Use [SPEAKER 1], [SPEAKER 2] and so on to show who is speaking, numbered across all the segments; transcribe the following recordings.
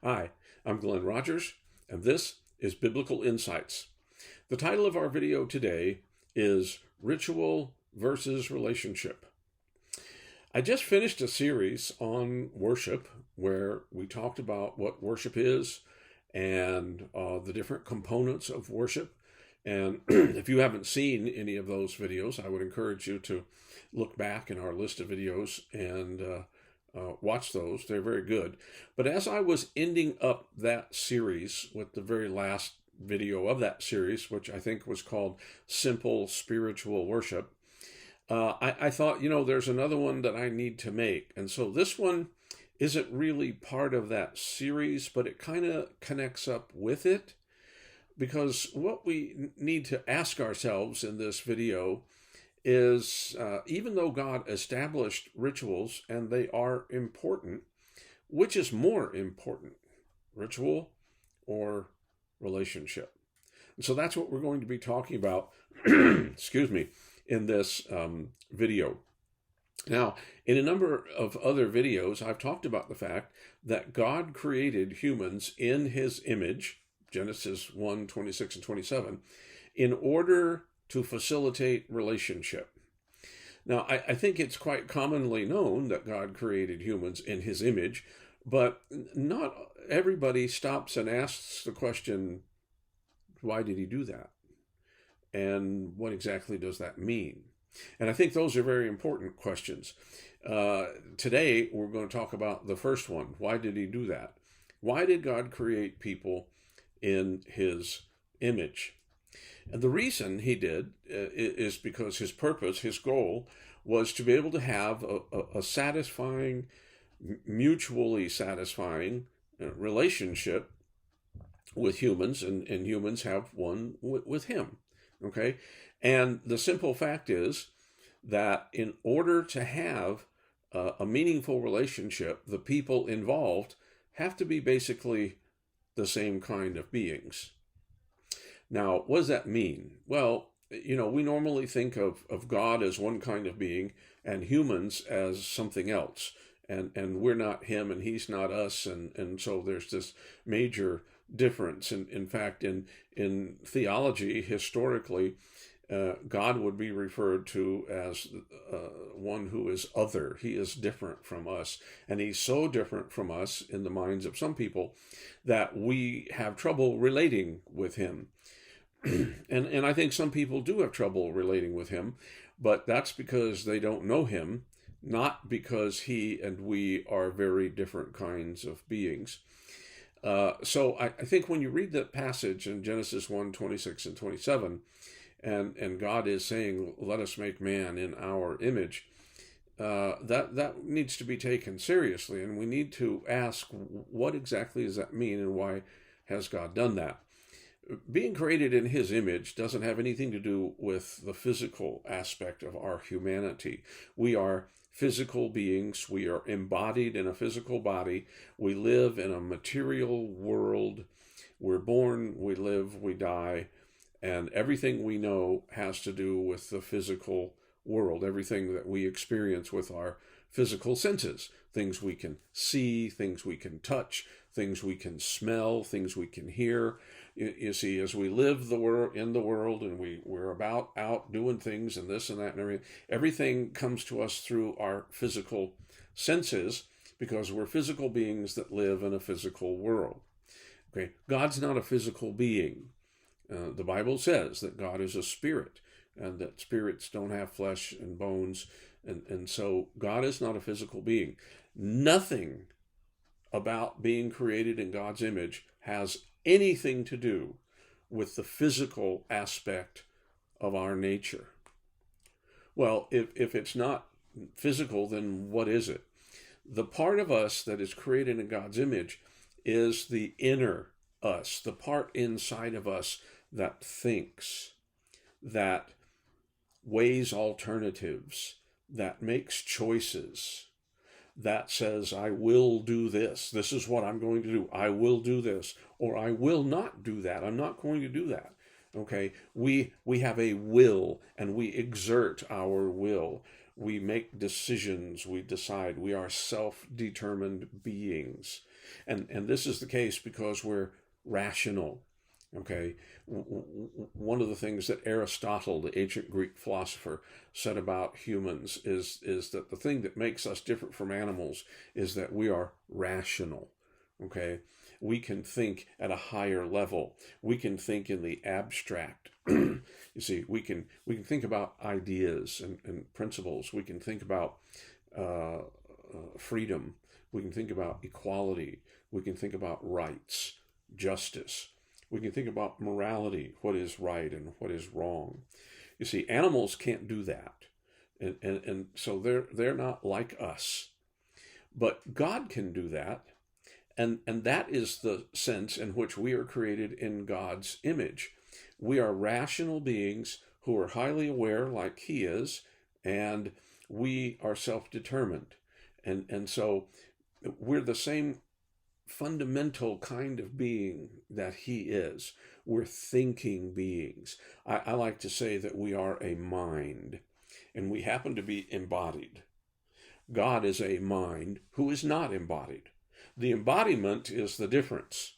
[SPEAKER 1] Hi, I'm Glenn Rogers, and this is Biblical Insights. The title of our video today is Ritual versus Relationship. I just finished a series on worship where we talked about what worship is and the different components of worship. And if you haven't seen any of those videos, I would encourage you to look back in our list of videos and watch those. They're very good. But as I was ending up that series with the very last video of that series, which I think was called Simple Spiritual Worship, I thought, there's another one that I need to make. And so this one isn't really part of that series, but it kind of connects up with it. Because what we need to ask ourselves in this video is, even though God established rituals and they are important, which is more important, ritual or relationship? And so that's what we're going to be talking about, excuse me, in this video. Now, in a number of other videos, I've talked about the fact that God created humans in his image, Genesis 1, 26 and 27, in order to facilitate relationship. Now, I think it's quite commonly known that God created humans in his image, but not everybody stops and asks the question, why did he do that? And what exactly does that mean? And I think those are very important questions. Today, we're going to talk about the first one. Why did he do that? Why did God create people in his image? And the reason he did is because his purpose, his goal, was to be able to have a satisfying, mutually satisfying relationship with humans, and humans have one with him. Okay? And the simple fact is that in order to have a meaningful relationship, the people involved have to be basically the same kind of beings. Now, what does that mean? Well, we normally think of God as one kind of being and humans as something else. And we're not him and he's not us. And so there's this major difference. And in fact, in theology, historically, God would be referred to as one who is other. He is different from us. And he's so different from us in the minds of some people that we have trouble relating with him. And I think some people do have trouble relating with him, but that's because they don't know him, not because he and we are very different kinds of beings. So I think when you read that passage in Genesis 1, 26 and 27, and God is saying, let us make man in our image, that needs to be taken seriously. And we need to ask, what exactly does that mean and why has God done that? Being created in his image doesn't have anything to do with the physical aspect of our humanity. We are physical beings. We are embodied in a physical body. We live in a material world. We're born, we live, we die, and everything we know has to do with the physical world, everything that we experience with our physical senses, things we can see, things we can touch, things we can smell, things we can hear. You see, as we live in the world and we're about out doing things and this and that and everything comes to us through our physical senses because we're physical beings that live in a physical world. Okay, God's not a physical being. The Bible says that God is a spirit and that spirits don't have flesh and bones. And so God is not a physical being. Nothing about being created in God's image has anything to do with the physical aspect of our nature. Well, if it's not physical, then what is it? The part of us that is created in God's image is the inner us, the part inside of us that thinks, that weighs alternatives, that makes choices, that says, I will do this. This is what I'm going to do. I will do this, or I will not do that. I'm not going to do that. Okay, we have a will, and we exert our will. We make decisions, we decide. We are self-determined beings. And this is the case because we're rational. Okay, one of the things that Aristotle, the ancient Greek philosopher, said about humans is that the thing that makes us different from animals is that we are rational. Okay, we can think at a higher level. We can think in the abstract. You see, we can think about ideas and principles. We can think about freedom. We can think about equality. We can think about rights, justice. We can think about morality, what is right and what is wrong. You see, animals can't do that. And so they're not like us. But God can do that. And that is the sense in which we are created in God's image. We are rational beings who are highly aware like He is, and we are self-determined. And so we're the same fundamental kind of being that He is. We're thinking beings. I like to say that we are a mind, and we happen to be embodied. God is a mind who is not embodied. The embodiment is the difference.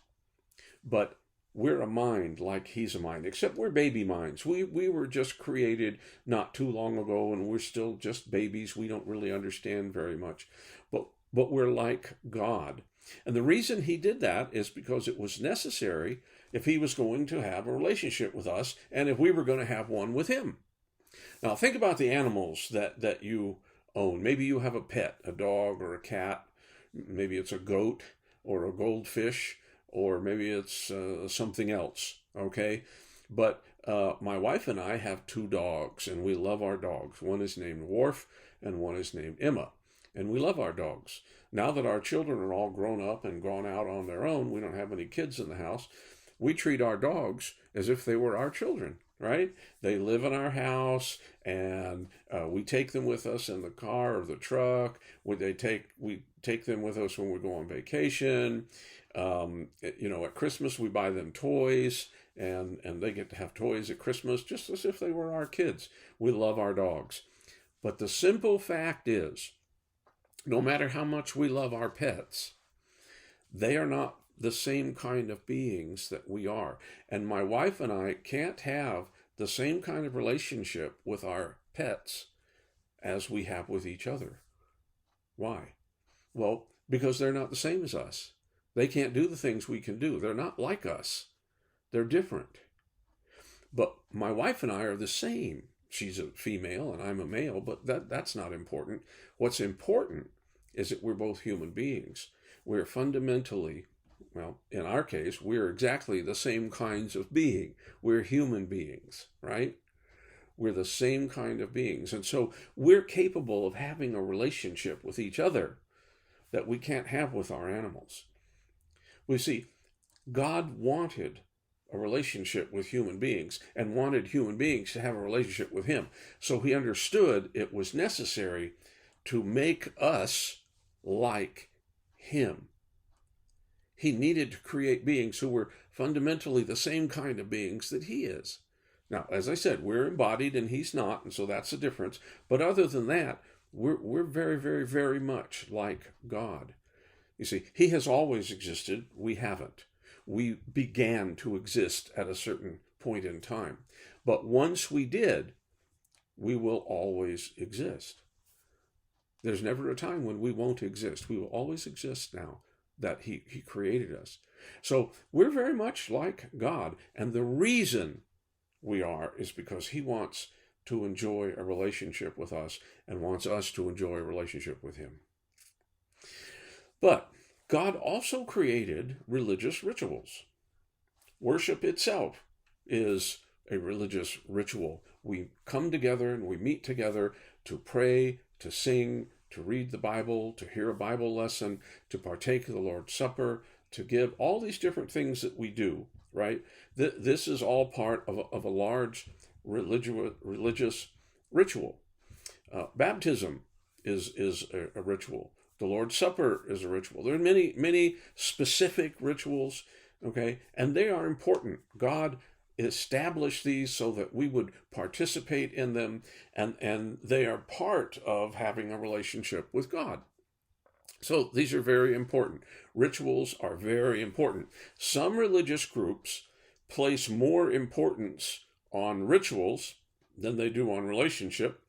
[SPEAKER 1] But we're a mind like He's a mind, except we're baby minds. We were just created not too long ago, and we're still just babies. We don't really understand very much. But we're like God. And the reason He did that is because it was necessary if He was going to have a relationship with us and if we were going to have one with Him. Now, think about the animals that you own. Maybe you have a pet, a dog or a cat. Maybe it's a goat or a goldfish, or maybe it's something else, okay? But my wife and I have 2 dogs, and we love our dogs. One is named Worf, and one is named Emma. And we love our dogs. Now that our children are all grown up and gone out on their own, we don't have any kids in the house, we treat our dogs as if they were our children, right? They live in our house, and we take them with us in the car or the truck. We take them with us when we go on vacation. At Christmas we buy them toys, and they get to have toys at Christmas just as if they were our kids. We love our dogs. But the simple fact is, no matter how much we love our pets, they are not the same kind of beings that we are. And my wife and I can't have the same kind of relationship with our pets as we have with each other. Why? Well, because they're not the same as us. They can't do the things we can do. They're not like us. They're different. But my wife and I are the same. She's a female and I'm a male, but that's not important. What's important is that we're both human beings. We're fundamentally, well, in our case, we're exactly the same kinds of being. We're human beings, right? We're the same kind of beings. And so we're capable of having a relationship with each other that we can't have with our animals. We see, God wanted a relationship with human beings and wanted human beings to have a relationship with Him. So He understood it was necessary to make us like Him. He needed to create beings who were fundamentally the same kind of beings that He is. Now, as I said, we're embodied and He's not, and so that's the difference. But other than that, we're very, very, very much like God. You see, He has always existed. We haven't. We began to exist at a certain point in time. But once we did, we will always exist. There's never a time when we won't exist. We will always exist now that He created us. So we're very much like God. And the reason we are is because He wants to enjoy a relationship with us and wants us to enjoy a relationship with Him. But God also created religious rituals. Worship itself is a religious ritual. We come together and we meet together to pray, to sing, to read the Bible, to hear a Bible lesson, to partake of the Lord's Supper, to give all these different things that we do, right? This is all part of a large religious ritual. Baptism is a ritual. The Lord's Supper is a ritual. There are many, many specific rituals, okay? And they are important. God established these so that we would participate in them, and they are part of having a relationship with God. So these are very important. Rituals are very important. Some religious groups place more importance on rituals than they do on relationship,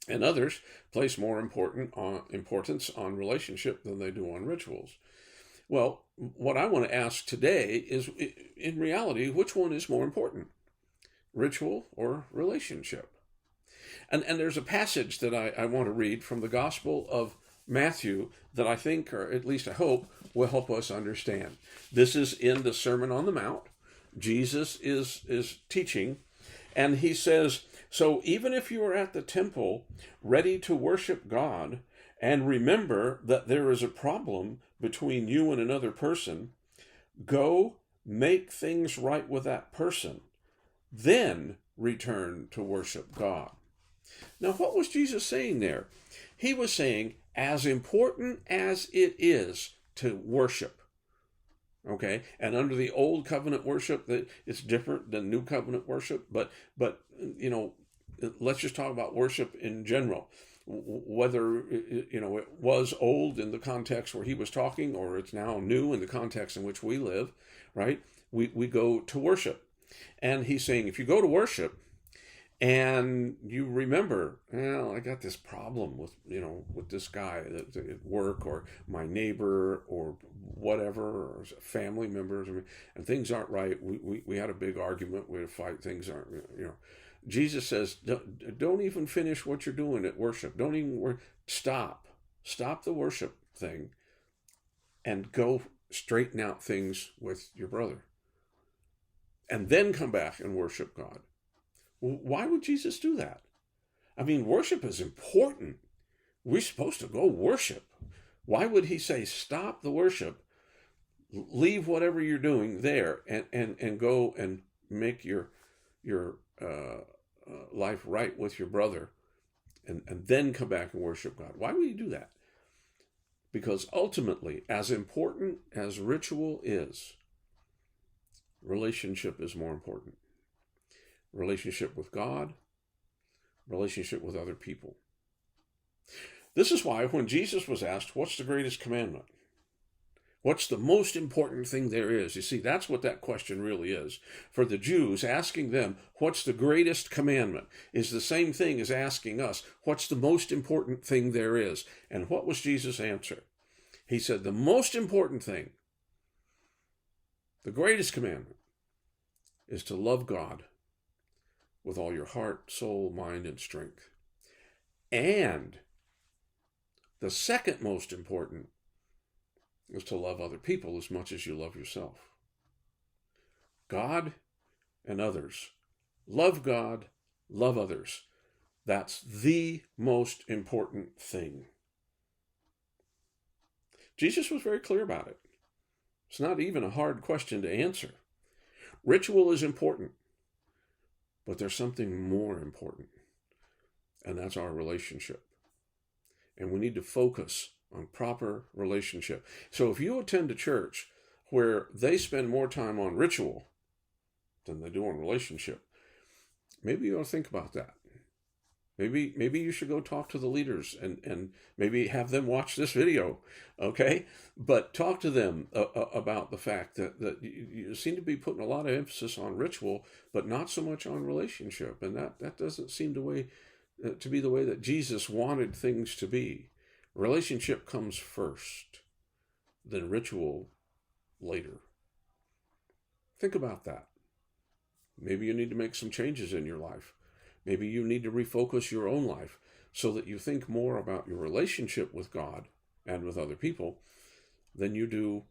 [SPEAKER 1] and others place more importance on relationship than they do on rituals. Well, what I want to ask today is, in reality, which one is more important, ritual or relationship? And there's a passage that I want to read from the Gospel of Matthew that I think, or at least I hope, will help us understand. This is in the Sermon on the Mount. Jesus is teaching, and he says, "So even if you are at the temple ready to worship God, and remember that there is a problem between you and another person, go make things right with that person, then return to worship God." Now, what was Jesus saying there? He was saying, as important as it is to worship, okay, and under the old covenant worship, that it's different than new covenant worship, but let's just talk about worship in general. Whether it was old in the context where he was talking, or it's now new in the context in which we live, right? We go to worship, and he's saying, if you go to worship and you remember, I got this problem with this guy at work, or my neighbor, or whatever, or family members, and things aren't right. We had a big argument. We had a fight. Things aren't, Jesus says, don't even finish what you're doing at worship. Don't even stop the worship thing, and go straighten out things with your brother, and then come back and worship God. Why would Jesus do that? I mean, worship is important. We're supposed to go worship. Why would he say, stop the worship, leave whatever you're doing there, and go and make your life right with your brother, and then come back and worship God? Why would he do that? Because ultimately, as important as ritual is, relationship is more important. Relationship with God, relationship with other people. This is why when Jesus was asked, what's the greatest commandment? What's the most important thing there is? You see, that's what that question really is. For the Jews, asking them, what's the greatest commandment, is the same thing as asking us, what's the most important thing there is? And what was Jesus' answer? He said, the most important thing, the greatest commandment, is to love God with all your heart, soul, mind, and strength. And the second most important is to love other people as much as you love yourself. God and others. Love God, love others. That's the most important thing. Jesus was very clear about it. It's not even a hard question to answer. Ritual is important, but there's something more important, and that's our relationship. And we need to focus on proper relationship. So if you attend a church where they spend more time on ritual than they do on relationship, maybe you ought to think about that. Maybe you should go talk to the leaders and maybe have them watch this video, okay? But talk to them about the fact that you seem to be putting a lot of emphasis on ritual, but not so much on relationship. And that doesn't seem to be the way that Jesus wanted things to be. Relationship comes first, then ritual later. Think about that. Maybe you need to make some changes in your life. Maybe you need to refocus your own life so that you think more about your relationship with God and with other people than you do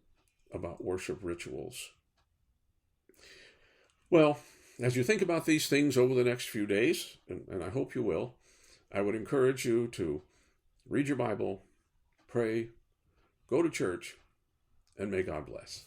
[SPEAKER 1] about worship rituals. Well, as you think about these things over the next few days, and I hope you will, I would encourage you to read your Bible, pray, go to church, and may God bless.